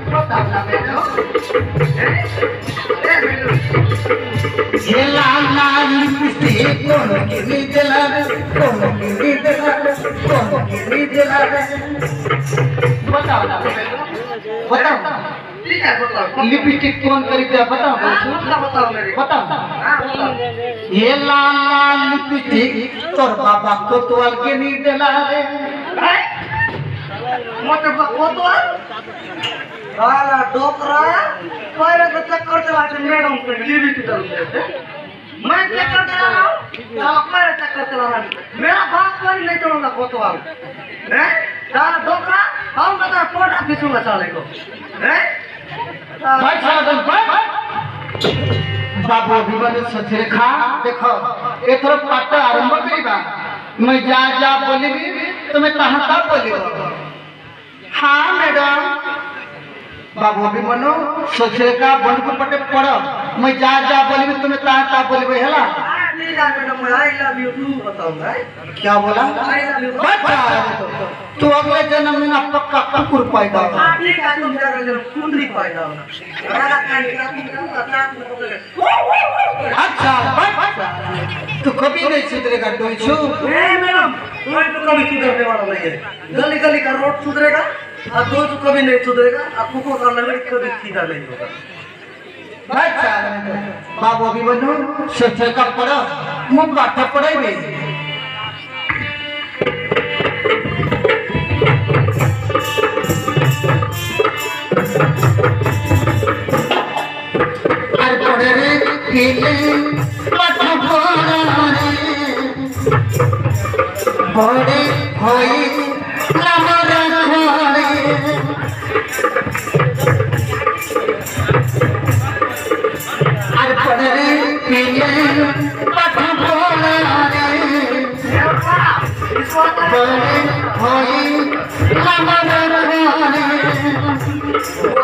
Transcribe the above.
बताओ ना बेटो ये लाल लाल लिपस्टिक कौन की जला रे कौन की जला रे कौन की जला रे बताओ ना बेटो बताओ ठीक है बताओ लिपस्टिक कौन खरीदे बताओ बताओ मेरे बताओ हाँ बताओ ये लाल लाल लिपस्टिक तोर बाबा कोतवाल के नी जला रे मोटे कोतवाल वाला डोकरा पैर को चक्कर चलाते मैडम को लिपस्टिक डाल देते मैं चक्कर चला रहा हूँ पैर चक्कर चला रहा हूँ मेरा बाप पर नहीं चलूंगा कोतवाल हैं साला डोकरा हम बता पोटा खींचूंगा साले को हैं भाई साधन बाबू अभिमान सचरे खा देखो एथर पाठ आरंभ करिबा मैं जा जा बोलिबी तुम्हें तहां ता बोलिबो हाँ मैडम बाबू अभिमानो सचरे का बंद को पटे पड़ो मैं जा जा बोलिबी तुम्हें तहां ता बोलिबो हैला नहीं जा मैडम मैं आई लव यू टू बताऊंगा क्या बोला आई लव यू तू अगले जन्म में ना पक्का कुकुर पैदा हो ठीक है तुम जा रहे हो कुंडली पैदा होना मेरा कान का अचानक में पकड़ अच्छा तू कभी नहीं सुधरेगा डोइछू ए मैडम मैं तो कभी सुधरने वाला नहीं है गली गली का रोड सुधरेगा और तो कभी नहीं सुधरेगा और कुकुर का लगे कभी सीधा नहीं होगा अच्छा बाबू अभी बनो सच्चे का पढ़ो मुंह बात पढ़ाई भी अरे पढ़े रे केले पाठ पढ़ा रे बड़े होई नाम रखो रे अरे पढ़े रे केले पाठ पढ़ा रे बड़े होई नाम रखो रे